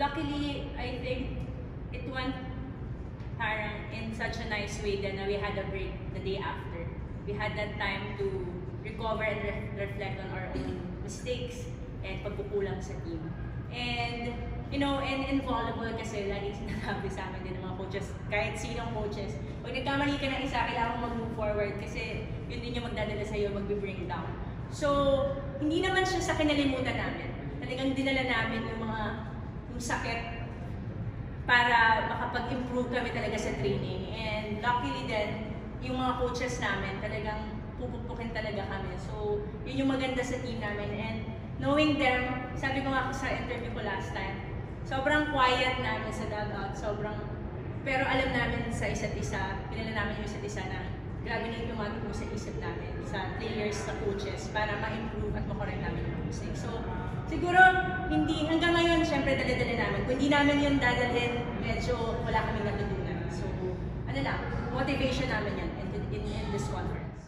luckily, I think it went parang in such a nice way that we had a break the day after. We had that time to recover and reflect on our own mistakes and pagkukulang sa team. And, you know, and in volleyball kasi laging sinasabi sa amin din ng mga coaches, kahit sinong coaches, pag nagkamali ka ng isa, kailangan mo mag-move forward kasi yun din yung magdadala sa'yo, mag-bring down. So, hindi naman siya sa kinalimutan namin. Talagang dinala namin yung sakit para makapag-improve kami talaga sa training. And luckily din, yung mga coaches namin talagang pupupukin talaga kami. So, yun yung maganda sa team namin. And knowing them, sabi ko nga sa interview ko last time, sobrang quiet namin sa dugout, pero alam namin sa isa't isa, pinala namin yung isa't isa na grabe na yung tumatugtog sa isip namin, sa players, sa coaches, para ma-improve at makorek namin yung mistakes. So, siguro, hindi, hanggang ngayon, syempre, dala-dala namin. Kung hindi namin yun dadalhin, medyo wala kaming natutunan. So, ano lang, motivation namin yan in this conference.